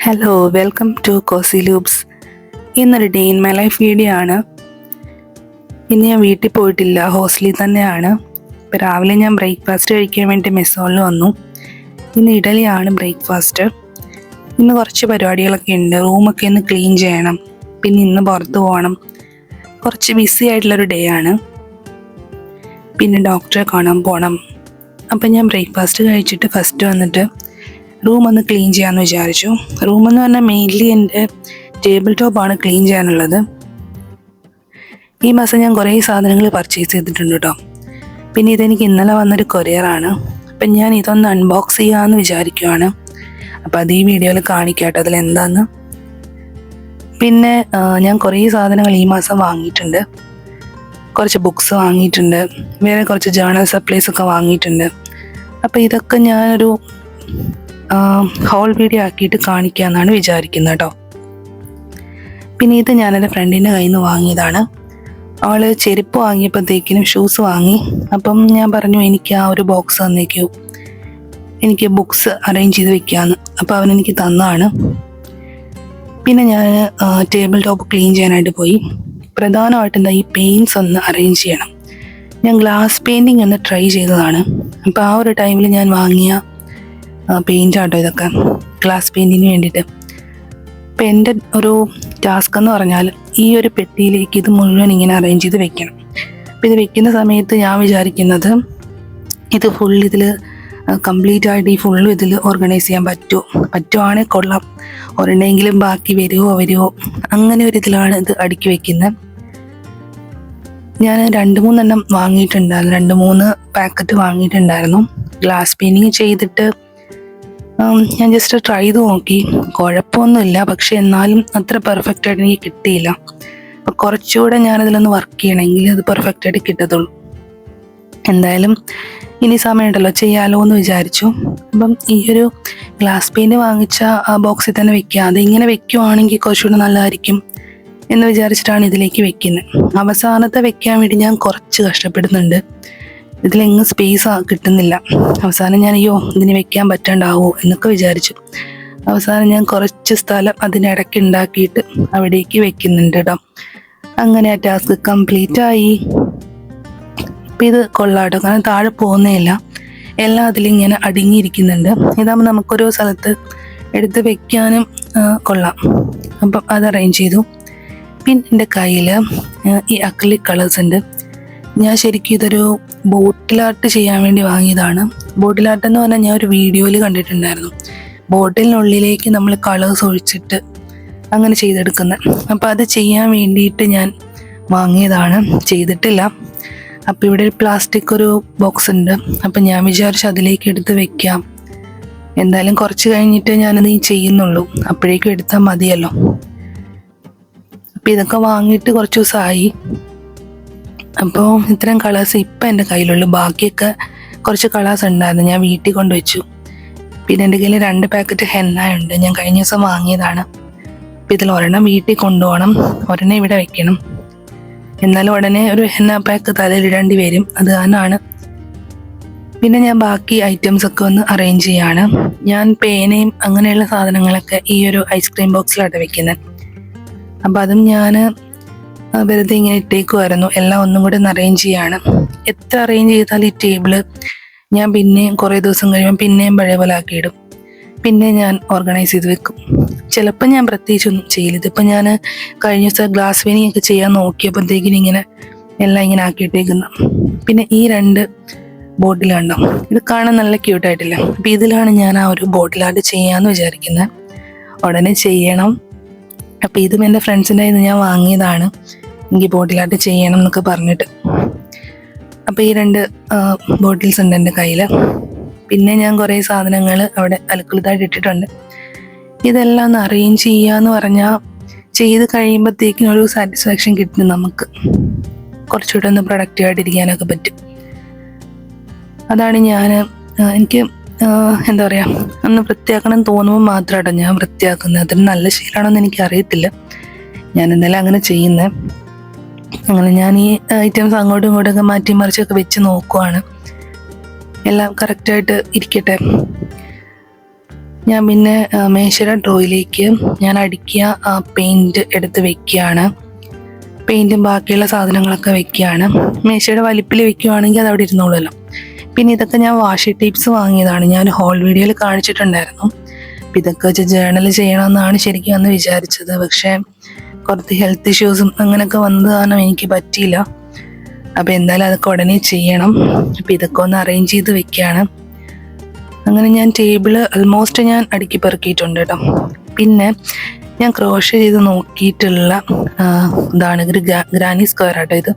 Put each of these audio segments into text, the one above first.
Hello, welcome to Cozy Loops. ഇന്നൊരു day in my life video ആണ്. ഇന്ന് ഞാൻ വീട്ടിൽ പോയിട്ടില്ല, ഹോസ്റ്റലിൽ തന്നെയാണ്. ഇപ്പോൾ രാവിലെ ഞാൻ ബ്രേക്ക്ഫാസ്റ്റ് കഴിക്കാൻ വേണ്ടി മെസ് ഹോളിൽ വന്നു. ഇന്ന് ഇഡലിയാണ് ബ്രേക്ക്ഫാസ്റ്റ്. ഇന്ന് കുറച്ച് പരിപാടികളൊക്കെ ഉണ്ട്. റൂമൊക്കെ ഒന്ന് ക്ലീൻ ചെയ്യണം, പിന്നെ ഇന്ന് പുറത്ത് പോകണം. കുറച്ച് ബിസി ആയിട്ടുള്ളൊരു ഡേ ആണ്. പിന്നെ ഡോക്ടറെ കാണാൻ പോകണം. അപ്പം ഞാൻ ബ്രേക്ക്ഫാസ്റ്റ് കഴിച്ചിട്ട് ഫസ്റ്റ് വന്നിട്ട് റൂം ഒന്ന് ക്ലീൻ ചെയ്യാമെന്ന് വിചാരിച്ചു. റൂമെന്ന് പറഞ്ഞാൽ മെയിൻലി എൻ്റെ ടേബിൾ ടോപ്പാണ് ക്ലീൻ ചെയ്യാനുള്ളത്. ഈ മാസം ഞാൻ കുറേ സാധനങ്ങൾ പർച്ചേസ് ചെയ്തിട്ടുണ്ട് കേട്ടോ. പിന്നെ ഇതെനിക്ക് ഇന്നലെ വന്നൊരു കൊറിയറാണ്. അപ്പം ഞാൻ ഇതൊന്ന് അൺബോക്സ് ചെയ്യാമെന്ന് വിചാരിക്കുവാണ്. അപ്പം അത് ഈ വീഡിയോയിൽ കാണിക്കാട്ടോ അതിലെന്താന്ന്. പിന്നെ ഞാൻ കുറേ സാധനങ്ങൾ ഈ മാസം വാങ്ങിയിട്ടുണ്ട്. കുറച്ച് ബുക്സ് വാങ്ങിയിട്ടുണ്ട്, വേറെ കുറച്ച് ജേർണൽ സപ്ലൈസ് ഒക്കെ വാങ്ങിയിട്ടുണ്ട്. അപ്പോൾ ഇതൊക്കെ ഞാനൊരു ഹോൾ വീഡിയോ ആക്കിയിട്ട് കാണിക്കാമെന്നാണ് വിചാരിക്കുന്നത് കേട്ടോ. പിന്നെ ഇത് ഞാനെൻ്റെ ഫ്രണ്ടിൻ്റെ കയ്യിൽ നിന്ന് വാങ്ങിയതാണ്. അവൾ ചെരുപ്പ് വാങ്ങിയപ്പോഴത്തേക്കിനും ഷൂസ് വാങ്ങി. അപ്പം ഞാൻ പറഞ്ഞു എനിക്ക് ആ ഒരു ബോക്സ് തന്നേക്കൂ, എനിക്ക് ബുക്സ് അറേഞ്ച് ചെയ്ത് വെക്കാമെന്ന്. അപ്പോൾ അവനെനിക്ക് തന്നതാണ്. പിന്നെ ഞാൻ ടേബിൾ ടോപ്പ് ക്ലീൻ ചെയ്യാനായിട്ട് പോയി. പ്രധാനമായിട്ടും എന്താ ഈ പെയിൻറ്റ്സ് ഒന്ന് അറേഞ്ച് ചെയ്യണം. ഞാൻ ഗ്ലാസ് പെയിൻറ്റിങ് ഒന്ന് ട്രൈ ചെയ്തതാണ്. അപ്പോൾ ആ ഒരു ടൈമിൽ ഞാൻ വാങ്ങിയ പെയിൻ്റ് ആട്ടോ ഇതൊക്കെ, ഗ്ലാസ് പെയിൻറ്റിന് വേണ്ടിയിട്ട്. അപ്പം എൻ്റെ ഒരു ടാസ്ക് എന്ന് പറഞ്ഞാൽ ഈ ഒരു പെട്ടിയിലേക്ക് ഇത് മുഴുവൻ ഇങ്ങനെ അറേഞ്ച് ചെയ്ത് വെക്കണം. അപ്പം ഇത് വെക്കുന്ന സമയത്ത് ഞാൻ വിചാരിക്കുന്നത് ഇത് ഫുൾ ഇതിൽ കംപ്ലീറ്റ് ആയിട്ട് ഈ ഫുള്ളും ഇതിൽ ഓർഗനൈസ് ചെയ്യാൻ പറ്റുവാണെങ്കിൽ കൊള്ളാം, ഒരെണ്ണമെങ്കിലും ബാക്കി വരുമോ അങ്ങനെ ഒരു ഇതിലാണ് ഇത് അടുക്കി വെക്കുന്നത്. ഞാൻ 2-3 എണ്ണം വാങ്ങിയിട്ടുണ്ടായിരുന്നു, 2-3 പാക്കറ്റ് വാങ്ങിയിട്ടുണ്ടായിരുന്നു. ഗ്ലാസ് പെയിൻറ്റിങ് ചെയ്തിട്ട് ഞാൻ ജസ്റ്റ് ട്രൈ ചെയ്ത് നോക്കി, കുഴപ്പമൊന്നുമില്ല. പക്ഷെ എന്നാലും അത്ര പെർഫെക്റ്റ് ആയിട്ട് എനിക്ക് കിട്ടിയില്ല. അപ്പോൾ കുറച്ചുകൂടെ ഞാനതിലൊന്ന് വർക്ക് ചെയ്യണമെങ്കിൽ അത് പെർഫെക്റ്റ് ആയിട്ട് കിട്ടത്തുള്ളൂ. എന്തായാലും ഇനി സമയമുണ്ടല്ലോ, ചെയ്യാലോ എന്ന് വിചാരിച്ചു. അപ്പം ഈ ഒരു ഗ്ലാസ് പെയിൻറ്റ് വാങ്ങിച്ച ആ ബോക്സിൽ തന്നെ വെക്കുക, അതിങ്ങനെ വെക്കുവാണെങ്കിൽ കുറച്ചുകൂടെ നല്ലതായിരിക്കും എന്ന് വിചാരിച്ചിട്ടാണ് ഇതിലേക്ക് വെക്കുന്നത്. അവസാനത്തെ വെക്കാൻ വേണ്ടി ഞാൻ കുറച്ച് കഷ്ടപ്പെടുന്നുണ്ട്. ഇതിലെങ്ങും സ്പേസ് കിട്ടുന്നില്ല. അവസാനം ഞാൻ ഇതിന് വെക്കാൻ പറ്റണ്ടാവോ എന്നൊക്കെ വിചാരിച്ചു. അവസാനം ഞാൻ കുറച്ച് സ്ഥലം അതിനിടയ്ക്ക് ഉണ്ടാക്കിയിട്ട് അവിടേക്ക് വെക്കുന്നുണ്ട് കേട്ടോ. അങ്ങനെ ആ ടാസ്ക് കംപ്ലീറ്റ് ആയി. ഇപ്പം ഇത് കൊള്ളാട്ടോ, കാരണം താഴെ പോകുന്നേയില്ല, എല്ലാം അതിലിങ്ങനെ അടുങ്ങിയിരിക്കുന്നുണ്ട്. ഇതാകുമ്പോൾ നമുക്കൊരു സ്ഥലത്ത് എടുത്ത് വെക്കാനും കൊള്ളാം. അപ്പം അത് അറേഞ്ച് ചെയ്തു. പിന്നെ എൻ്റെ കയ്യിൽ ഈ അക്രിലിക് കളേഴ്സ് ഉണ്ട്. ഞാൻ ശരിക്കും ഇതൊരു ബോട്ടിൽ ആർട്ട് ചെയ്യാൻ വേണ്ടി വാങ്ങിയതാണ്. ബോട്ടിൽ ആർട്ട് എന്ന് പറഞ്ഞാൽ ഞാൻ ഒരു വീഡിയോയിൽ കണ്ടിട്ടുണ്ടായിരുന്നു. ബോട്ടിലിനുള്ളിലേക്ക് നമ്മൾ കളേഴ്സ് ഒഴിച്ചിട്ട് അങ്ങനെ ചെയ്തെടുക്കുന്നത്. അപ്പോൾ അത് ചെയ്യാൻ വേണ്ടിയിട്ട് ഞാൻ വാങ്ങിയതാണ്, ചെയ്തിട്ടില്ല. അപ്പോൾ ഇവിടെ ഒരു പ്ലാസ്റ്റിക് ഒരു ബോക്സ് ഉണ്ട്. അപ്പം ഞാൻ വിചാരിച്ചു അതിലേക്ക് എടുത്ത് വെക്കാം. എന്തായാലും കുറച്ച് കഴിഞ്ഞിട്ട് ഞാനത് ചെയ്യുന്നുള്ളൂ, അപ്പോഴേക്കും എടുത്താൽ മതിയല്ലോ. അപ്പോൾ ഇതൊക്കെ വാങ്ങിയിട്ട് കുറച്ച് ദിവസമായി. അപ്പോൾ ഇത്രയും കളേഴ്സ് ഇപ്പം എൻ്റെ കയ്യിലുള്ളൂ. ബാക്കിയൊക്കെ കുറച്ച് കളേഴ്സ് ഉണ്ടായിരുന്നു, ഞാൻ വീട്ടിൽ കൊണ്ടുവച്ചു. പിന്നെ എൻ്റെ കയ്യിൽ 2 പാക്കറ്റ് ഹെന്നയുണ്ട്, ഞാൻ കഴിഞ്ഞ ദിവസം വാങ്ങിയതാണ്. അപ്പോൾ ഇതിൽ ഒരെണ്ണം വീട്ടിൽ കൊണ്ടുപോകണം, ഒരെണ്ണം ഇവിടെ വെക്കണം. എന്നാലും ഉടനെ ഒരു ഹെന്ന പാക്ക് തലയിലിടേണ്ടി വരും, അത് കാരണമാണ്. പിന്നെ ഞാൻ ബാക്കി ഐറ്റംസ് ഒക്കെ ഒന്ന് അറേഞ്ച് ചെയ്യാണ്. ഞാൻ പേനയും അങ്ങനെയുള്ള സാധനങ്ങളൊക്കെ ഈ ഒരു ഐസ്ക്രീം ബോക്സിലാണ് വെക്കുന്നത്. അപ്പം അതും ഞാൻ വെറുതെ ഇങ്ങനെ ഇട്ടേക്കുമായിരുന്നു. എല്ലാം ഒന്നും കൂടെ ഒന്ന് അറേഞ്ച് ചെയ്യാണ്. എത്ര അറേഞ്ച് ചെയ്താൽ ഈ ടേബിള് ഞാൻ പിന്നെയും കുറേ ദിവസം കഴിയുമ്പോൾ പിന്നെയും പഴയ പോലെ ആക്കിയിടും. പിന്നെ ഞാൻ ഓർഗനൈസ് ചെയ്ത് വെക്കും. ചിലപ്പോൾ ഞാൻ പ്രത്യേകിച്ചൊന്നും ചെയ്യില്ല. ഇതിപ്പോൾ ഞാൻ കഴിഞ്ഞ ദിവസം ഗ്ലാസ് പെയിൻറ്റിംഗ് ഒക്കെ ചെയ്യാൻ നോക്കിയപ്പോഴത്തേക്കിനും ഇങ്ങനെ എല്ലാം ഇങ്ങനെ ആക്കിയിട്ടേക്കുന്നു. പിന്നെ ഈ 2 ബോട്ടിൽ കണ്ടോ, ഇത് കാണാൻ നല്ല ക്യൂട്ടായിട്ടില്ല. അപ്പം ഇതിലാണ് ഞാൻ ആ ഒരു ബോട്ടിലായിട്ട് ചെയ്യാമെന്ന് വിചാരിക്കുന്നത്. ഉടനെ ചെയ്യണം. അപ്പോൾ ഇതും എൻ്റെ ഫ്രണ്ട്സിൻ്റെ കയ്യിൽ നിന്ന് ഞാൻ വാങ്ങിയതാണ്, എനിക്ക് ബോട്ടിലായിട്ട് ചെയ്യണം എന്നൊക്കെ പറഞ്ഞിട്ട്. അപ്പോൾ ഈ 2 ബോട്ടിൽസ് ഉണ്ട് എൻ്റെ കയ്യിൽ. പിന്നെ ഞാൻ കുറേ സാധനങ്ങൾ അവിടെ അലക്കുലതായിട്ട് ഇട്ടിട്ടുണ്ട്. ഇതെല്ലാം ഒന്ന് അറേഞ്ച് ചെയ്യാന്ന് പറഞ്ഞാൽ ചെയ്ത് കഴിയുമ്പോഴത്തേക്കിനും ഒരു സാറ്റിസ്ഫാക്ഷൻ കിട്ടും നമുക്ക്. കുറച്ചുകൂടെ ഒന്ന് പ്രൊഡക്റ്റീവായിട്ടിരിക്കാനൊക്കെ പറ്റും. അതാണ് എനിക്ക് എന്താ പറയുക, ഒന്ന് വൃത്തിയാക്കണം തോന്നുമ്പോൾ മാത്രമാട്ടോ ഞാൻ വൃത്തിയാക്കുന്നത്. അതൊരു നല്ല ശീലമാണെന്ന് എനിക്കറിയത്തില്ല, ഞാൻ എന്തായാലും അങ്ങനെ ചെയ്യുന്നത്. അങ്ങനെ ഞാൻ ഈ ഐറ്റംസ് അങ്ങോട്ടും ഇങ്ങോട്ടൊക്കെ മാറ്റി മറിച്ചൊക്കെ വെച്ച് നോക്കുവാണ്, എല്ലാം കറക്റ്റായിട്ട് ഇരിക്കട്ടെ. ഞാൻ പിന്നെ മേശയുടെ ഡ്രോയിലേക്ക് ഞാൻ അടുക്കിയ പെയിൻറ് എടുത്ത് വെക്കുകയാണ്. പെയിൻറ്റും ബാക്കിയുള്ള സാധനങ്ങളൊക്കെ വെക്കുകയാണ്. മേശയുടെ വലിപ്പിൽ വെക്കുകയാണെങ്കിൽ അത് അവിടെ ഇരുന്നോളൂല്ലോ. പിന്നെ ഇതൊക്കെ ഞാൻ വാഷി ടേപ്സ് വാങ്ങിയതാണ്. ഞാൻ ഹോൾ വീഡിയോയിൽ കാണിച്ചിട്ടുണ്ടായിരുന്നു. അപ്പം ഇതൊക്കെ വെച്ച് ജേർണൽ ചെയ്യണമെന്നാണ് ശരിക്കും അന്ന് വിചാരിച്ചത്. പക്ഷേ കുറച്ച് ഹെൽത്ത് ഇഷ്യൂസും അങ്ങനെയൊക്കെ വന്നത് കാരണം എനിക്ക് പറ്റിയില്ല. അപ്പോൾ എന്തായാലും അതൊക്കെ ഉടനെ ചെയ്യണം. അപ്പോൾ ഇതൊക്കെ ഒന്ന് അറേഞ്ച് ചെയ്ത് വെക്കുകയാണ്. അങ്ങനെ ഞാൻ ടേബിള് ഓൾമോസ്റ്റ് ഞാൻ അടുക്കി പെറുക്കിയിട്ടുണ്ട് കേട്ടോ. പിന്നെ ഞാൻ ക്രോഷേ ചെയ്ത് നോക്കിയിട്ടുള്ള ഇതാണ് ഒരു ഗ്രാനി സ്ക്വയർ ആട്ടോ. ഇത്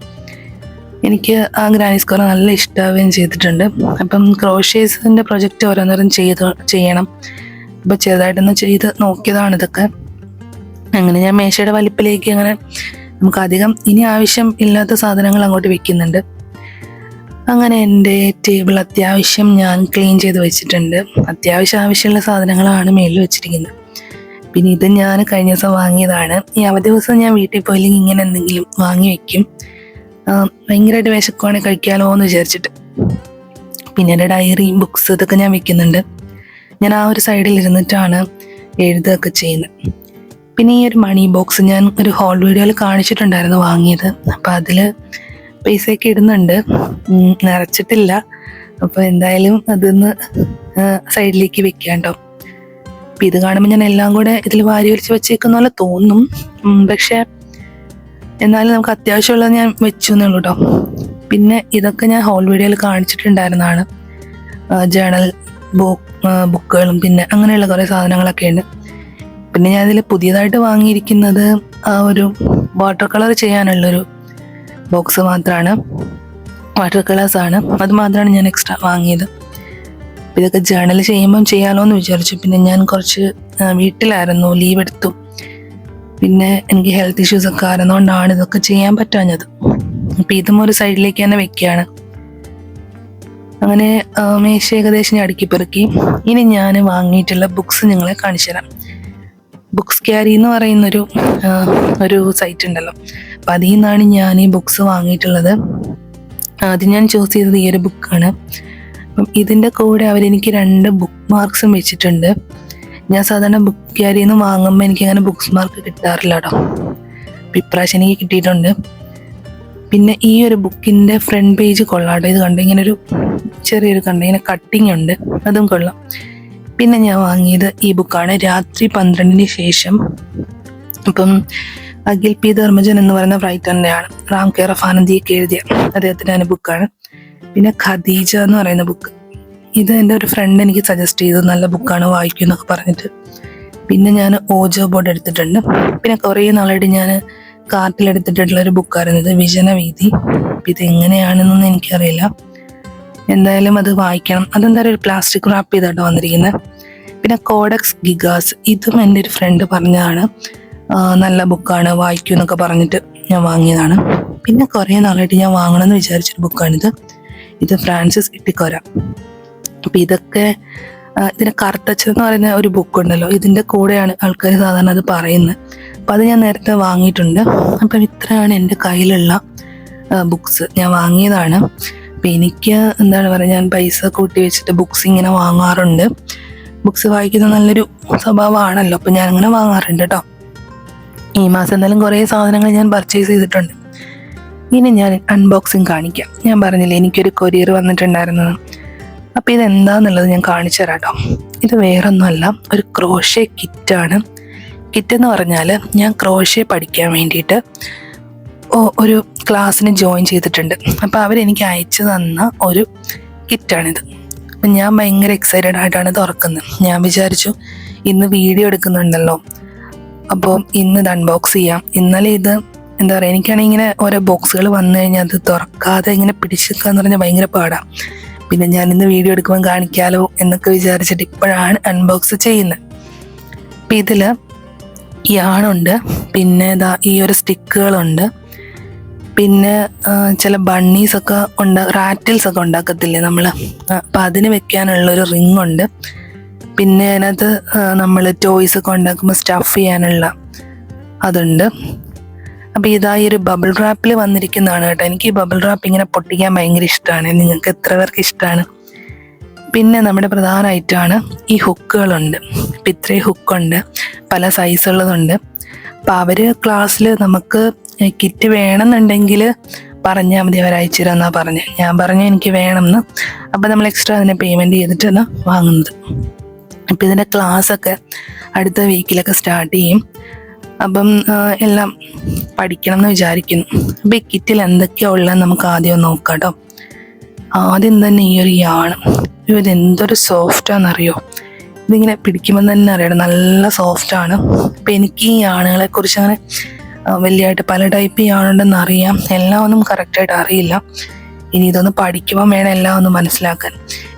എനിക്ക് ആ ഗ്രാനി സ്ക്വയർ നല്ല ഇഷ്ടാവുകയും ചെയ്തിട്ടുണ്ട്. അപ്പം ക്രോഷേസിൻ്റെ പ്രൊജക്റ്റ് ഓരോന്നേരം ചെയ്യണം. അപ്പോൾ ചെറുതായിട്ടൊന്ന് ചെയ്ത് നോക്കിയതാണ് ഇതൊക്കെ. അങ്ങനെ ഞാൻ മേശയുടെ വലിപ്പിലേക്ക് അങ്ങനെ നമുക്ക് അധികം ഇനി ആവശ്യം ഇല്ലാത്ത സാധനങ്ങൾ അങ്ങോട്ട് വെക്കുന്നുണ്ട്. അങ്ങനെ എൻ്റെ ടേബിൾ അത്യാവശ്യം ഞാൻ ക്ലീൻ ചെയ്ത് വെച്ചിട്ടുണ്ട്. അത്യാവശ്യം ആവശ്യമുള്ള സാധനങ്ങളാണ് മേളിൽ വെച്ചിരിക്കുന്നത്. പിന്നെ ഇത് ഞാൻ കഴിഞ്ഞ ദിവസം വാങ്ങിയതാണ്. ഈ അവധി ദിവസം ഞാൻ വീട്ടിൽ പോയില്ലെങ്കിൽ ഇങ്ങനെ എന്തെങ്കിലും വാങ്ങി വെക്കും. ഭയങ്കരമായിട്ട് വിശക്കുവാണെങ്കിൽ കഴിക്കാമല്ലോ എന്ന് വിചാരിച്ചിട്ട്. പിന്നെ എൻ്റെ ഡയറി, ബുക്സ് ഇതൊക്കെ ഞാൻ വെക്കുന്നുണ്ട്. ഞാൻ ആ ഒരു സൈഡിൽ ഇരുന്നിട്ടാണ് എഴുതുകയൊക്കെ ചെയ്യുന്നത്. പിന്നെ ഈ ഒരു മണി ബോക്സ് ഞാൻ ഒരു ഹോൾ വീഡിയോയിൽ കാണിച്ചിട്ടുണ്ടായിരുന്നു വാങ്ങിയത്. അപ്പം അതിൽ പൈസയൊക്കെ ഇടുന്നുണ്ട്, നിറച്ചിട്ടില്ല. അപ്പോൾ എന്തായാലും അതൊന്ന് സൈഡിലേക്ക് വെക്കാം കേട്ടോ. അപ്പം ഇത് കാണുമ്പോൾ ഞാൻ എല്ലാം കൂടെ ഇതിൽ വാരി വലിച്ച് വെച്ചേക്കുന്ന പോലെ തോന്നും. പക്ഷേ എന്നാലും നമുക്ക് അത്യാവശ്യമുള്ളത് ഞാൻ വെച്ചു എന്നുള്ളൂ കേട്ടോ. പിന്നെ ഇതൊക്കെ ഞാൻ ഹോൾ വീഡിയോയിൽ കാണിച്ചിട്ടുണ്ടായിരുന്നതാണ്. ജേണൽ ബുക്കുകളും പിന്നെ അങ്ങനെയുള്ള കുറേ സാധനങ്ങളൊക്കെ ഉണ്ട്. പിന്നെ ഞാൻ ഇതിൽ പുതിയതായിട്ട് വാങ്ങിയിരിക്കുന്നത് ആ ഒരു വാട്ടർ കളർ ചെയ്യാനുള്ളൊരു ബോക്സ് മാത്രമാണ്. വാട്ടർ കളേഴ്സാണ്, അത് മാത്രമാണ് ഞാൻ എക്സ്ട്രാ വാങ്ങിയത്. ഇതൊക്കെ ജേണൽ ചെയ്യുമ്പം ചെയ്യാമല്ലോ എന്ന് വിചാരിച്ചു. പിന്നെ ഞാൻ കുറച്ച് വീട്ടിലായിരുന്നു, ലീവ് എടുത്തു. പിന്നെ എനിക്ക് ഹെൽത്ത് ഇഷ്യൂസ് ഒക്കെ ആയിരുന്നുകൊണ്ടാണ് ഇതൊക്കെ ചെയ്യാൻ പറ്റാഞ്ഞത്. അപ്പം ഇതും ഒരു സൈഡിലേക്ക് തന്നെ വെക്കുകയാണ്. അങ്ങനെ മേശ ഏകദേശം അടുക്കി പെറുക്കി. ഇനി ഞാൻ വാങ്ങിയിട്ടുള്ള ബുക്സ് നിങ്ങളെ കാണിച്ചു തരാം. ബുക്സ് ക്യാരി എന്ന് പറയുന്നൊരു സൈറ്റ് ഉണ്ടല്ലോ. അപ്പം അതിൽ നിന്നാണ് ഞാൻ ഈ ബുക്സ് വാങ്ങിയിട്ടുള്ളത്. ആദ്യം ഞാൻ ചൂസ് ചെയ്തത് ഈ ഒരു ബുക്കാണ്. അപ്പം ഇതിൻ്റെ കൂടെ അവരെനിക്ക് 2 ബുക്ക് മാർക്സും വെച്ചിട്ടുണ്ട്. ഞാൻ സാധാരണ ബുക്ക് ക്യാരിയിൽ നിന്ന് വാങ്ങുമ്പോൾ എനിക്കങ്ങനെ ബുക്സ് മാർക്ക് കിട്ടാറില്ല കേട്ടോ. അപ്പം ഇപ്രാവശ്യം എനിക്ക് കിട്ടിയിട്ടുണ്ട്. പിന്നെ ഈ ഒരു ബുക്കിൻ്റെ ഫ്രണ്ട് പേജ് കൊള്ളാട്ടോ. ഇത് കണ്ടു, ഇങ്ങനെ ഒരു ചെറിയൊരു ഇങ്ങനെ കട്ടിങ് ഉണ്ട്, അതും കൊള്ളാം. പിന്നെ ഞാൻ വാങ്ങിയത് ഈ ബുക്കാണ്, രാത്രി 12-ന് ശേഷം. അപ്പം അഖിൽ പി ധർമ്മജൻ എന്ന് പറയുന്ന റൈറ്ററിൻ്റെയാണ്. റാം കെയർ ഓഫ് ആനന്ദിയൊക്കെ എഴുതിയ അദ്ദേഹത്തിൻ്റെ ബുക്കാണ്. പിന്നെ ഖദീജ എന്ന് പറയുന്ന ബുക്ക്, ഇത് എൻ്റെ ഒരു ഫ്രണ്ട് എനിക്ക് സജസ്റ്റ് ചെയ്തു, നല്ല ബുക്കാണ്, വായിക്കും എന്നൊക്കെ പറഞ്ഞിട്ട്. പിന്നെ ഞാൻ ഓജോ ബോർഡ് എടുത്തിട്ടുണ്ട്. പിന്നെ കുറേ നാളായിട്ട് ഞാൻ കാർട്ടിലെടുത്തിട്ടുള്ളൊരു ബുക്കായിരുന്നു ഇത്, വിജനവീതി. ഇത് എങ്ങനെയാണെന്നൊന്നും എനിക്കറിയില്ല, എന്തായാലും അത് വായിക്കണം. അതെന്തായാലും ഒരു പ്ലാസ്റ്റിക് റാപ്പ് ചെയ്താട്ടോ വന്നിരിക്കുന്നത്. പിന്നെ കോഡെക്സ് ഗിഗാസ്, ഇതും എൻ്റെ ഒരു ഫ്രണ്ട് പറഞ്ഞതാണ്, നല്ല ബുക്കാണ്, വായിക്കും എന്നൊക്കെ പറഞ്ഞിട്ട് ഞാൻ വാങ്ങിയതാണ്. പിന്നെ കുറേ നാളായിട്ട് ഞാൻ വാങ്ങണമെന്ന് വിചാരിച്ചൊരു ബുക്കാണിത്. ഇത് ഫ്രാൻസിസ് ഇട്ടിക്കോര. അപ്പം ഇതൊക്കെ ഇതിന് കറുത്തച്ഛൻ എന്ന് പറയുന്ന ഒരു ബുക്കുണ്ടല്ലോ, ഇതിൻ്റെ കൂടെയാണ് ആൾക്കാർ സാധാരണ അത് പറയുന്നത്. അപ്പം അത് ഞാൻ നേരത്തെ വാങ്ങിയിട്ടുണ്ട്. അപ്പം ഇത്രയാണ് എൻ്റെ കയ്യിലുള്ള ബുക്സ്, ഞാൻ വാങ്ങിയതാണ്. അപ്പം എനിക്ക് എന്താണ് പറയുക, ഞാൻ പൈസ കൂട്ടി വെച്ചിട്ട് ബുക്സ് ഇങ്ങനെ വാങ്ങാറുണ്ട്. ബുക്സ് വായിക്കുന്നത് നല്ലൊരു സ്വഭാവമാണല്ലോ, അപ്പം ഞാൻ അങ്ങനെ വാങ്ങാറുണ്ട് കേട്ടോ. ഈ മാസം എന്തായാലും കുറേ സാധനങ്ങൾ ഞാൻ പർച്ചേസ് ചെയ്തിട്ടുണ്ട്. ഇനി ഞാൻ അൺബോക്സിങ് കാണിക്കാം. ഞാൻ പറഞ്ഞില്ലേ എനിക്കൊരു കൊറിയർ വന്നിട്ടുണ്ടായിരുന്നത്. അപ്പോൾ ഇതെന്താന്നുള്ളത് ഞാൻ കാണിച്ചു തരാം കേട്ടോ. ഇത് വേറൊന്നുമല്ല, ഒരു ക്രോഷേ കിറ്റാണ്. കിറ്റെന്ന് പറഞ്ഞാൽ ഞാൻ ക്രോഷേ പഠിക്കാൻ വേണ്ടിയിട്ട് ഒരു ക്ലാസ്സിന് ജോയിൻ ചെയ്തിട്ടുണ്ട്. അപ്പോൾ അവരെനിക്ക് അയച്ചു തന്ന ഒരു കിറ്റാണിത്. അപ്പം ഞാൻ ഭയങ്കര എക്സൈറ്റഡ് ആയിട്ടാണ് തുറക്കുന്നത്. ഞാൻ വിചാരിച്ചു ഇന്ന് വീഡിയോ എടുക്കുന്നുണ്ടല്ലോ, അപ്പോൾ ഇന്ന് ഇത് അൺബോക്സ് ചെയ്യാം. ഇന്നലെ ഇത് എന്താ പറയുക, എനിക്കാണെങ്കിൽ ഇങ്ങനെ ഓരോ ബോക്സുകൾ വന്നു കഴിഞ്ഞാൽ അത് തുറക്കാതെ ഇങ്ങനെ പിടിച്ചെടുക്കുക എന്ന് പറഞ്ഞാൽ ഭയങ്കര പാടാണ്. പിന്നെ ഞാൻ ഇന്ന് വീഡിയോ എടുക്കുമ്പോൾ കാണിക്കാമല്ലോ എന്നൊക്കെ വിചാരിച്ചിട്ട് ഇപ്പോഴാണ് അൺബോക്സ് ചെയ്യുന്നത്. അപ്പം ഇതിൽ യാണുണ്ട്, പിന്നെ ഈ ഒരു സ്റ്റിക്കുകളുണ്ട്, പിന്നെ ചില ബണ്ണീസൊക്കെ റാറ്റിൽസൊക്കെ ഉണ്ടാക്കത്തില്ലേ നമ്മൾ, അപ്പം അതിന് വെക്കാനുള്ളൊരു റിങ് ഉണ്ട്. പിന്നെ അതിനകത്ത് നമ്മൾ ടോയ്സൊക്കെ ഉണ്ടാക്കുമ്പോൾ സ്റ്റഫ് ചെയ്യാനുള്ള അതുണ്ട്. അപ്പോൾ ഇതായി ഒരു ബബിൾ റാപ്പിൽ വന്നിരിക്കുന്നതാണ് കേട്ടോ. എനിക്ക് ഈ ബബിൾ റാപ്പ് ഇങ്ങനെ പൊട്ടിക്കാൻ ഭയങ്കര ഇഷ്ടമാണ്. നിങ്ങൾക്ക് എത്ര പേർക്ക് ഇഷ്ടമാണ്? പിന്നെ നമ്മുടെ പ്രധാന ഐറ്റമാണ് ഈ ഹുക്കുകളുണ്ട്. ഇപ്പം ഇത്രയും ഹുക്കുണ്ട്, പല സൈസുള്ളതുണ്ട്. അപ്പം അവർ ക്ലാസ്സിൽ നമുക്ക് കിറ്റ് വേണമെന്നുണ്ടെങ്കിൽ പറഞ്ഞാൽ മതി, അവർ അയച്ചു തരാമെന്നാണ് പറഞ്ഞത്. ഞാൻ പറഞ്ഞു എനിക്ക് വേണമെന്ന്. അപ്പം നമ്മൾ എക്സ്ട്രാ അതിനെ പേയ്മെൻറ്റ് ചെയ്തിട്ടാണ് വാങ്ങുന്നത്. അപ്പം ഇതിൻ്റെ ക്ലാസ്സൊക്കെ അടുത്ത വീക്കിലൊക്കെ സ്റ്റാർട്ട് ചെയ്യും. അപ്പം എല്ലാം പഠിക്കണം എന്ന് വിചാരിക്കുന്നു. അപ്പം ഈ കിറ്റിൽ എന്തൊക്കെയാണ് ഉള്ളതെന്ന് നമുക്ക് ആദ്യം നോക്കാം കേട്ടോ. ആദ്യം തന്നെ ഈ ഒരു യാണ്, ഇതെന്തൊരു സോഫ്റ്റാണെന്നറിയോ. ഇതിങ്ങനെ പിടിക്കുമ്പോൾ തന്നെ അറിയണം, നല്ല സോഫ്റ്റാണ്. അപ്പം എനിക്ക് ഈ യാണുകളെ കുറിച്ച് അങ്ങനെ വലിയതായിട്ട് പല ടൈപ്പ് യാണുണ്ടെന്ന് അറിയാം, എല്ലാം ഒന്നും കറക്റ്റായിട്ട് അറിയില്ല. ഇനി ഇതൊന്ന് പഠിക്കുമ്പോൾ വേണം എല്ലാം ഒന്ന് മനസ്സിലാക്കാൻ.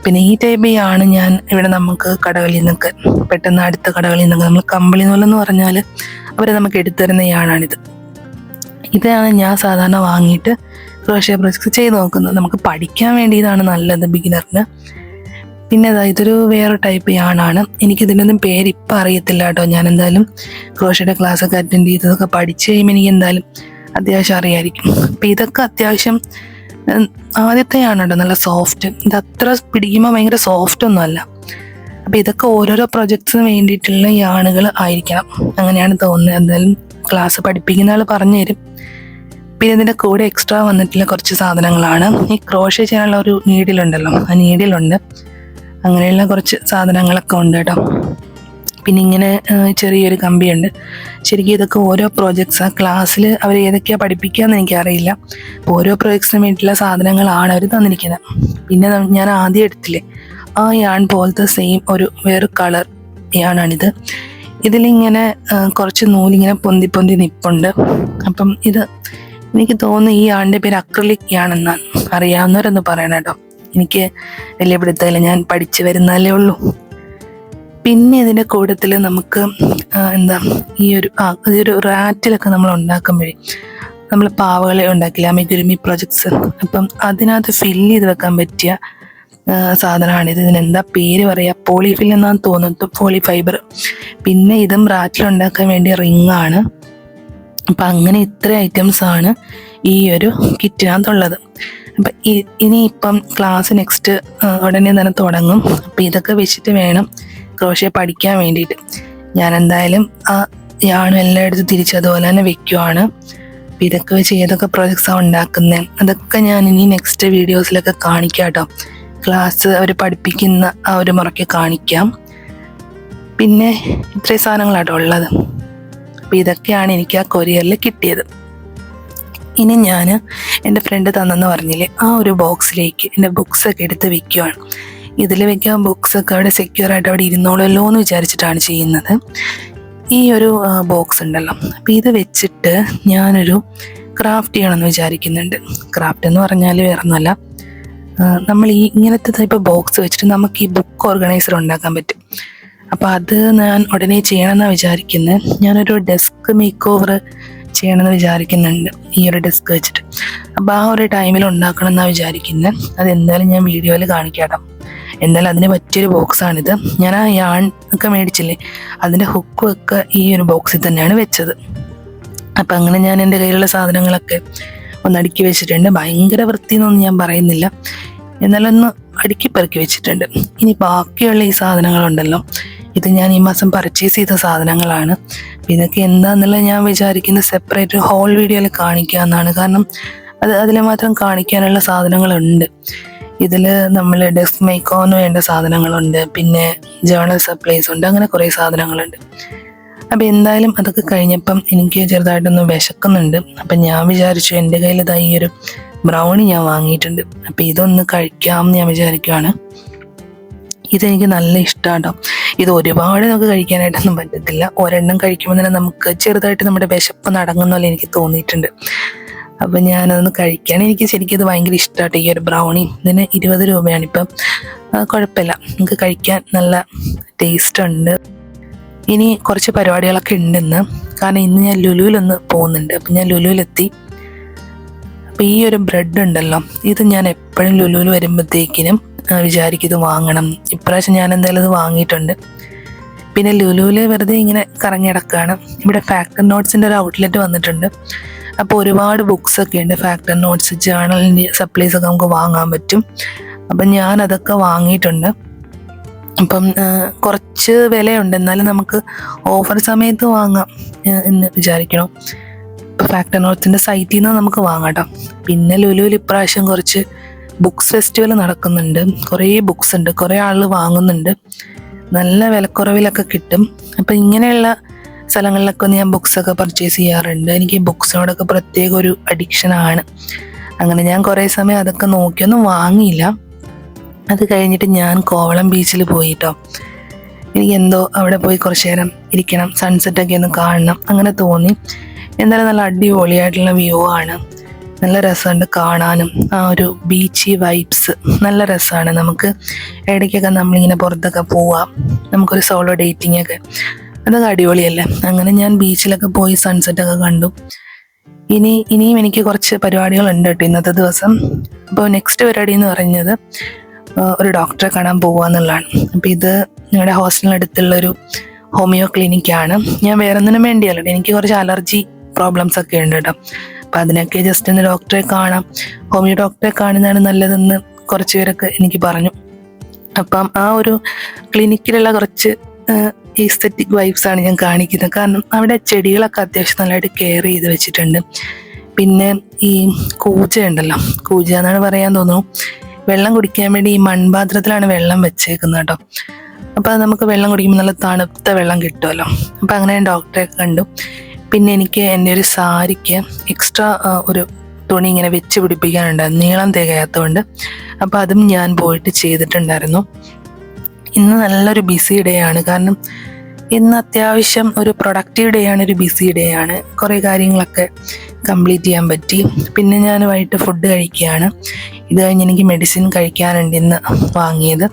പിന്നെ ഈ ടൈപ്പ് യാണ് ഞാൻ ഇവിടെ നമുക്ക് കടകളിൽ നിന്നൊക്കെ പെട്ടെന്ന് അടുത്ത കടകളിൽ നിന്നൊക്കെ, നമ്മൾ കമ്പിളി നൂലെന്ന് പറഞ്ഞാൽ അവർ നമുക്ക് എടുത്തുതരുന്ന യാണാണിത്. ഇതാണ് ഞാൻ സാധാരണ വാങ്ങിയിട്ട് ക്രോഷ്യ പ്രോജക്ട്സ് ചെയ്ത് നോക്കുന്നത്. നമുക്ക് പഠിക്കാൻ വേണ്ടി ഇതാണ് നല്ലത് ബിഗിനറിന്. പിന്നെ ഇതൊരു വേറെ ടൈപ്പ് യാണാണ്. എനിക്കിതിനൊന്നും പേര് ഇപ്പം അറിയത്തില്ല കേട്ടോ. ഞാൻ എന്തായാലും ക്രോഷ്യയുടെ ക്ലാസ്സൊക്കെ അറ്റൻഡ് ചെയ്തതൊക്കെ പഠിച്ചു കഴിയുമ്പോൾ എനിക്ക് എന്തായാലും അത്യാവശ്യം അറിയാമായിരിക്കും. അപ്പം ഇതൊക്കെ അത്യാവശ്യം ആദ്യത്തെ യാണ് കേട്ടോ, നല്ല സോഫ്റ്റ്. ഇത് അത്ര പിടിക്കുമ്പോൾ ഭയങ്കര സോഫ്റ്റ് ഒന്നും അല്ല. അപ്പം ഇതൊക്കെ ഓരോരോ പ്രൊജക്ട്സിന് വേണ്ടിയിട്ടുള്ള യാണുകൾ ആയിരിക്കണം, അങ്ങനെയാണ് തോന്നുന്നത്. എന്തായാലും ക്ലാസ് പഠിപ്പിക്കുന്ന ആൾ പറഞ്ഞു തരും. പിന്നെ ഇതിൻ്റെ കൂടെ എക്സ്ട്രാ വന്നിട്ടുള്ള കുറച്ച് സാധനങ്ങളാണ്. ഈ ക്രോഷ്യ ചെയ്യാനുള്ള ഒരു നീഡിലുണ്ടല്ലോ, ആ നീഡിലുണ്ട്. അങ്ങനെയുള്ള കുറച്ച് സാധനങ്ങളൊക്കെ ഉണ്ട് കേട്ടോ. പിന്നെ ഇങ്ങനെ ചെറിയൊരു കമ്പിയുണ്ട്. ശരിക്കും ഇതൊക്കെ ഓരോ പ്രോജക്ട്സാണ്. ക്ലാസ്സിൽ അവർ ഏതൊക്കെയാണ് പഠിപ്പിക്കുകയെന്ന് എനിക്കറിയില്ല. ഓരോ പ്രോജക്ട്സിനും വേണ്ടിയിട്ടുള്ള സാധനങ്ങളാണ് അവർ തന്നിരിക്കുന്നത്. പിന്നെ ഞാൻ ആദ്യം എടുത്തില്ലേ ആ യാൺ പോലത്തെ സെയിം ഒരു വേറെ കളർ യാണാണിത്. ഇതിലിങ്ങനെ കുറച്ച് നൂലിങ്ങനെ പൊന്തി പൊന്തി നിപ്പുണ്ട്. അപ്പം ഇത് എനിക്ക് തോന്നുന്നു ഈ യാണിൻ്റെ പേര് അക്രിലിക് യാണെന്നാണ്. അറിയാവുന്നവരൊന്ന് പറയണം കേട്ടോ, എനിക്ക് വലിയ പിടുത്തമില്ല, ഞാൻ പഠിച്ചു വരുന്നാലേ ഉള്ളൂ. പിന്നെ ഇതിൻ്റെ കൂട്ടത്തിൽ നമുക്ക് ഇതൊരു റാറ്റിലൊക്കെ നമ്മൾ ഉണ്ടാക്കുമ്പോഴേ നമ്മൾ പാവകളെ ഉണ്ടാക്കില്ല അമിഗുരുമി പ്രൊജക്ട്സ്, അപ്പം അതിനകത്ത് ഫില്ല് ചെയ്ത് വെക്കാൻ പറ്റിയ സാധനമാണിത്. ഇതിനെന്താ പേര് പറയുക, പോളിഫിൽ എന്നാണ് തോന്നുന്നത്, പോളി ഫൈബർ. പിന്നെ ഇതും റാറ്റിലുണ്ടാക്കാൻ വേണ്ടി റിങ്ങാണ്. അപ്പം അങ്ങനെ ഇത്ര ഐറ്റംസാണ് ഈ ഒരു കിറ്റിനകത്തുള്ളത്. അപ്പം ഇനിയിപ്പം ക്ലാസ് നെക്സ്റ്റ് ഉടനെ തന്നെ തുടങ്ങും. അപ്പം ഇതൊക്കെ വെച്ചിട്ട് വേണം ക്രോഷ്യ പഠിക്കാൻ വേണ്ടിയിട്ട്. ഞാൻ എന്തായാലും ആ യാണും എല്ലായിടത്തും തിരിച്ചതുപോലെ തന്നെ വെക്കുവാണ്. അപ്പം ഇതൊക്കെ വെച്ച് ഏതൊക്കെ പ്രോജക്ട്സാണ് ഉണ്ടാക്കുന്നത് അതൊക്കെ ഞാൻ ഇനി നെക്സ്റ്റ് വീഡിയോസിലൊക്കെ കാണിക്കാം കേട്ടോ. ക്ലാസ് അവർ പഠിപ്പിക്കുന്ന ആ ഒരു മുറയ്ക്ക് കാണിക്കാം. പിന്നെ ഇത്രയും സാധനങ്ങളാട്ടോ ഉള്ളത്. അപ്പം ഇതൊക്കെയാണ് എനിക്ക് ആ കൊറിയറിൽ കിട്ടിയത്. ഇനി ഞാൻ എൻ്റെ ഫ്രണ്ട് തന്നെന്ന് പറഞ്ഞില്ലേ ആ ഒരു ബോക്സിലേക്ക് എൻ്റെ ബുക്സൊക്കെ എടുത്ത് വെക്കുകയാണ്. ഇതിൽ വെക്കാൻ ബുക്സൊക്കെ അവിടെ സെക്യൂറായിട്ട് അവിടെ ഇരുന്നോളല്ലോ എന്ന് വിചാരിച്ചിട്ടാണ് ചെയ്യുന്നത്. ഈ ഒരു ബോക്സ് ഉണ്ടല്ലോ, അപ്പം ഇത് വെച്ചിട്ട് ഞാനൊരു ക്രാഫ്റ്റ് ചെയ്യണമെന്ന് വിചാരിക്കുന്നുണ്ട്. ക്രാഫ്റ്റ് എന്ന് പറഞ്ഞാൽ വേറെ ഒന്നുമല്ല, നമ്മൾ ഈ ഇങ്ങനത്തെ ടൈപ്പ് ബോക്സ് വെച്ചിട്ട് നമുക്ക് ഈ ബുക്ക് ഓർഗനൈസർ ഉണ്ടാക്കാൻ പറ്റും. അപ്പോൾ അത് ഞാൻ ഉടനെ ചെയ്യണമെന്നാണ് വിചാരിക്കുന്നത്. ഞാനൊരു ഡെസ്ക് മേക്ക് ഓവർ ചെയ്യണമെന്ന് വിചാരിക്കുന്നുണ്ട് ഈ ഒരു ഡെസ്ക് വെച്ചിട്ട്. അപ്പോൾ ആ ഒരു ടൈമിൽ ഉണ്ടാക്കണം എന്നാണ് വിചാരിക്കുന്നത്. അതെന്തായാലും ഞാൻ വീഡിയോയിൽ കാണിക്കാം. എന്തായാലും അതിന് പറ്റിയൊരു ബോക്സാണിത്. ഞാൻ ആ യാൺ ഒക്കെ മേടിച്ചില്ലേ അതിൻ്റെ ഹുക്കും ഒക്കെ ഈ ഒരു ബോക്സിൽ തന്നെയാണ് വെച്ചത്. അപ്പം അങ്ങനെ ഞാൻ എൻ്റെ കയ്യിലുള്ള സാധനങ്ങളൊക്കെ ഒന്ന് അടുക്കി വെച്ചിട്ടുണ്ട്. ഭയങ്കര വൃത്തിയെന്നൊന്നും ഞാൻ പറയുന്നില്ല, എന്നാലും ഒന്ന് അടുക്കി പെറുക്കി വെച്ചിട്ടുണ്ട്. ഇനി ബാക്കിയുള്ള ഈ സാധനങ്ങളുണ്ടല്ലോ, ഇത് ഞാൻ ഈ മാസം പർച്ചേസ് ചെയ്ത സാധനങ്ങളാണ്. ഇതൊക്കെ എന്താണെന്നുള്ളത് ഞാൻ വിചാരിക്കുന്നത് സെപ്പറേറ്റ് ഹോൾ വീഡിയോയിൽ കാണിക്കാമെന്നാണ്. കാരണം അതിൽ മാത്രം കാണിക്കാനുള്ള സാധനങ്ങളുണ്ട്. ഇതിൽ നമ്മൾ ഡെസ്ക് മേക്കോന് വേണ്ട സാധനങ്ങളുണ്ട്, പിന്നെ ജേർണൽ സപ്ലൈസ് ഉണ്ട്, അങ്ങനെ കുറേ സാധനങ്ങളുണ്ട്. അപ്പം എന്തായാലും അതൊക്കെ കഴിഞ്ഞപ്പം എനിക്ക് ചെറുതായിട്ടൊന്ന് വിശക്കുന്നുണ്ട്. അപ്പം ഞാൻ വിചാരിച്ചു എൻ്റെ കയ്യിൽ ഈ ഒരു ബ്രൗണി ഞാൻ വാങ്ങിയിട്ടുണ്ട്, അപ്പം ഇതൊന്ന് കഴിക്കാമെന്ന് ഞാൻ വിചാരിക്കുകയാണ്. ഇതെനിക്ക് നല്ല ഇഷ്ടമാണ്. ഇത് ഒരുപാട് നമുക്ക് കഴിക്കാനായിട്ടൊന്നും പറ്റത്തില്ല. ഒരെണ്ണം കഴിക്കുമ്പോൾ തന്നെ നമുക്ക് ചെറുതായിട്ട് നമ്മുടെ വിശപ്പ് നടങ്ങുന്ന പോലെ എനിക്ക് തോന്നിയിട്ടുണ്ട്. അപ്പം ഞാനതൊന്ന് കഴിക്കാൻ, എനിക്ക് ശരിക്കും ഇത് ഭയങ്കര ഇഷ്ടമായിട്ട് ഈ ഒരു ബ്രൗണി. ഇതിന് 20 രൂപയാണിപ്പം. കുഴപ്പമില്ല, നമുക്ക് കഴിക്കാൻ നല്ല ടേസ്റ്റ് ഉണ്ട്. ഇനി കുറച്ച് പരിപാടികളൊക്കെ ഉണ്ടെന്ന്, കാരണം ഇന്ന് ഞാൻ ലുലുവിലൊന്ന് പോകുന്നുണ്ട്. അപ്പം ഞാൻ ലുലുവിലെത്തി. അപ്പം ഈ ഒരു ബ്രെഡ് ഉണ്ടല്ലോ, ഇത് ഞാൻ എപ്പോഴും ലുലുവിൽ വരുമ്പോഴത്തേക്കിനും വിചാരിക്കും ഇത് വാങ്ങണം. ഇപ്രാവശ്യം ഞാൻ എന്തായാലും ഇത് വാങ്ങിയിട്ടുണ്ട്. പിന്നെ ലുലുവിൽ വെറുതെ ഇങ്ങനെ കറങ്ങി നടക്കുകയാണ്. ഇവിടെ ഫാക്ടർ നോട്ട്സിൻ്റെ ഒരു ഔട്ട്ലെറ്റ് വന്നിട്ടുണ്ട്. അപ്പോൾ ഒരുപാട് ബുക്സൊക്കെ ഉണ്ട്, ഫാക്ടർ നോട്ട്സ്, ജേർണലിൻ്റെ സപ്ലൈസ് ഒക്കെ നമുക്ക് വാങ്ങാൻ പറ്റും. അപ്പം ഞാൻ അതൊക്കെ വാങ്ങിയിട്ടുണ്ട്. അപ്പം കുറച്ച് വിലയുണ്ട്, എന്നാലും നമുക്ക് ഓഫർ സമയത്ത് വാങ്ങാം എന്ന് വിചാരിക്കണം. ഇപ്പോൾ ഫാക്ടറി നോർത്തിൻ്റെ സൈറ്റിൽ നിന്ന് നമുക്ക് വാങ്ങാം കേട്ടോ. പിന്നെ ലുലുവിൽ ഇപ്രാവശ്യം കുറച്ച് ബുക്സ് ഫെസ്റ്റിവൽ നടക്കുന്നുണ്ട്. കുറേ ബുക്സ് ഉണ്ട്, കുറേ ആൾ വാങ്ങുന്നുണ്ട്, നല്ല വിലക്കുറവിലൊക്കെ കിട്ടും. അപ്പം ഇങ്ങനെയുള്ള സ്ഥലങ്ങളിലൊക്കെ ഒന്ന് ഞാൻ ബുക്സൊക്കെ പർച്ചേസ് ചെയ്യാറുണ്ട്. എനിക്ക് ബുക്സിനോടൊക്കെ പ്രത്യേക ഒരു അഡിക്ഷനാണ്. അങ്ങനെ ഞാൻ കുറേ സമയം അതൊക്കെ നോക്കിയൊന്നും വാങ്ങിയില്ല. അത് കഴിഞ്ഞിട്ട് ഞാൻ കോവളം ബീച്ചിൽ പോയിട്ടോ. എനിക്ക് എന്തോ അവിടെ പോയി കുറച്ച് നേരം ഇരിക്കണം, സൺസെറ്റൊക്കെ ഒന്ന് കാണണം അങ്ങനെ തോന്നി. എന്തായാലും നല്ല അടിപൊളിയായിട്ടുള്ള വ്യൂ ആണ്, നല്ല രസമുണ്ട് കാണാനും. ആ ഒരു ബീച്ചി വൈബ്സ് നല്ല രസമാണ്. നമുക്ക് ഇടയ്ക്കൊക്കെ നമ്മളിങ്ങനെ പുറത്തൊക്കെ പോവാം, നമുക്കൊരു സോളോ ഡേറ്റിംഗ് ഒക്കെ, അതൊക്കെ അടിപൊളിയല്ലേ. അങ്ങനെ ഞാൻ ബീച്ചിലൊക്കെ പോയി സൺസെറ്റൊക്കെ കണ്ടു. ഇനിയും എനിക്ക് കുറച്ച് പരിപാടികളുണ്ട് കേട്ടോ ഇന്നത്തെ ദിവസം. അപ്പോൾ നെക്സ്റ്റ് പരിപാടി എന്ന് പറയുന്നത് ഒരു ഡോക്ടറെ കാണാൻ പോകുക എന്നുള്ളതാണ്. അപ്പോൾ ഇത് ഞങ്ങളുടെ ഹോസ്റ്റലിനടുത്തുള്ളൊരു ഹോമിയോ ക്ലിനിക്കാണ്. ഞാൻ വേറെ ഒന്നിനും വേണ്ടിയല്ല, എനിക്ക് കുറച്ച് അലർജി പ്രോബ്ലംസ് ഒക്കെ ഉണ്ട് കേട്ടോ. അപ്പം അതിനൊക്കെ ജസ്റ്റ് ഒന്ന് ഡോക്ടറെ കാണാം, ഹോമിയോ ഡോക്ടറെ കാണുന്നതാണ് നല്ലതെന്ന് കുറച്ച് പേരൊക്കെ എനിക്ക് പറഞ്ഞു. അപ്പം ആ ഒരു ക്ലിനിക്കിലുള്ള കുറച്ച് ഈസ്തറ്റിക് വൈബ്സാണ് ഞാൻ കാണിക്കുന്നത്. കാരണം അവിടെ ചെടികളൊക്കെ അത്യാവശ്യം നല്ലതായിട്ട് കെയർ ചെയ്ത് വെച്ചിട്ടുണ്ട്. പിന്നെ ഈ കൂജ ഉണ്ടല്ലോ, കൂജ എന്നാണ് പറയാൻ തോന്നുന്നു, വെള്ളം കുടിക്കാൻ വേണ്ടി ഈ മൺപാത്രത്തിലാണ് വെള്ളം വെച്ചേക്കുന്നത് കേട്ടോ. അപ്പോൾ അത് നമുക്ക് വെള്ളം കുടിക്കുമ്പോൾ നല്ല തണുത്ത വെള്ളം കിട്ടുമല്ലോ. അപ്പോൾ അങ്ങനെ ഞാൻ ഡോക്ടറെ കണ്ടു. പിന്നെ എനിക്ക് എൻ്റെ ഒരു സാരിക്ക് എക്സ്ട്രാ ഒരു തുണി ഇങ്ങനെ വെച്ച് പിടിപ്പിക്കാനുണ്ടായിരുന്നു, നീളം തികയാത്തതുകൊണ്ട്. അപ്പോൾ അതും ഞാൻ പോയിട്ട് ചെയ്തിട്ടുണ്ടായിരുന്നു. ഇന്ന് നല്ലൊരു ബിസി ഡേ ആണ്, കാരണം ഇന്ന് അത്യാവശ്യം ഒരു പ്രൊഡക്റ്റീവ് ഡേ ആണ്, ഒരു ബിസി ഡേ ആണ്. കുറേ കാര്യങ്ങളൊക്കെ കംപ്ലീറ്റ് ചെയ്യാൻ പറ്റി. പിന്നെ ഞാൻ വൈകിട്ട് ഫുഡ് കഴിക്കുകയാണ്. ഇത് കഴിഞ്ഞ് എനിക്ക് മെഡിസിൻ കഴിക്കാനുണ്ട് ഇന്ന് വാങ്ങിയത്.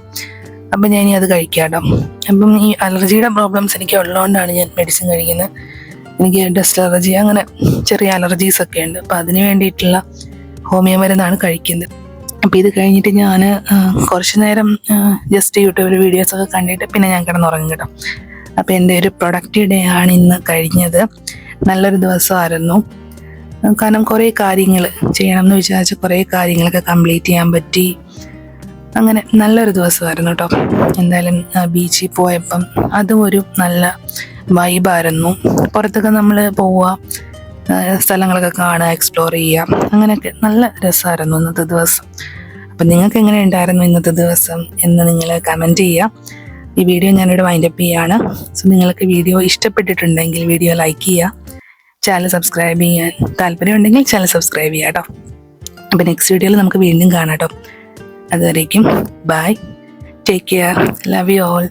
അപ്പം ഞാൻ ഇനി അത് കഴിക്കാട്ടോ. അപ്പം ഈ അലർജിയുടെ പ്രോബ്ലംസ് എനിക്ക് ഉള്ളതുകൊണ്ടാണ് ഞാൻ മെഡിസിൻ കഴിക്കുന്നത്. എനിക്ക് ഡസ്റ്റ് അലർജി, അങ്ങനെ ചെറിയ അലർജീസ് ഒക്കെ ഉണ്ട്. അപ്പം അതിന് വേണ്ടിയിട്ടുള്ള ഹോമിയോ മരുന്നാണ് കഴിക്കുന്നത്. അപ്പോൾ ഇത് കഴിഞ്ഞിട്ട് ഞാൻ കുറച്ച് നേരം ജസ്റ്റ് യൂട്യൂബിൽ വീഡിയോസൊക്കെ കണ്ടിട്ട് പിന്നെ ഞാൻ കിടന്നുറങ്ങും കേട്ടോ. അപ്പോൾ എൻ്റെ ഒരു പ്രൊഡക്റ്റീവ് ഡേ ആണ് ഇന്ന് കഴിഞ്ഞത്. നല്ലൊരു ദിവസമായിരുന്നു, കാരണം കുറേ കാര്യങ്ങൾ ചെയ്യണം എന്ന് വിചാരിച്ച കുറേ കാര്യങ്ങളൊക്കെ കംപ്ലീറ്റ് ചെയ്യാൻ പറ്റി. അങ്ങനെ നല്ലൊരു ദിവസമായിരുന്നു കേട്ടോ. എന്തായാലും ബീച്ചിൽ പോയപ്പം അതും ഒരു നല്ല വൈബായിരുന്നു. പുറത്തൊക്കെ നമ്മൾ പോവുക, സ്ഥലങ്ങളൊക്കെ കാണുക, എക്സ്പ്ലോർ ചെയ്യുക, അങ്ങനെയൊക്കെ നല്ല രസമായിരുന്നു ഇന്നത്തെ ദിവസം. അപ്പം നിങ്ങൾക്ക് എങ്ങനെ ഉണ്ടായിരുന്നു ഇന്നത്തെ ദിവസം എന്ന് നിങ്ങൾ കമൻറ്റ് ചെയ്യുക. ഈ വീഡിയോ ഞാനിവിടെ വൈൻഡപ്പ് ചെയ്യുകയാണ്. സോ നിങ്ങൾക്ക് വീഡിയോ ഇഷ്ടപ്പെട്ടിട്ടുണ്ടെങ്കിൽ വീഡിയോ ലൈക്ക് ചെയ്യുക, ചാനൽ സബ്സ്ക്രൈബ് ചെയ്യാൻ താല്പര്യമുണ്ടെങ്കിൽ ചാനൽ സബ്സ്ക്രൈബ് ചെയ്യുക കേട്ടോ. അപ്പോൾ നെക്സ്റ്റ് വീഡിയോയിൽ നമുക്ക് വീണ്ടും കാണാം കേട്ടോ. അതുവരേക്കും bye, take care, love you all.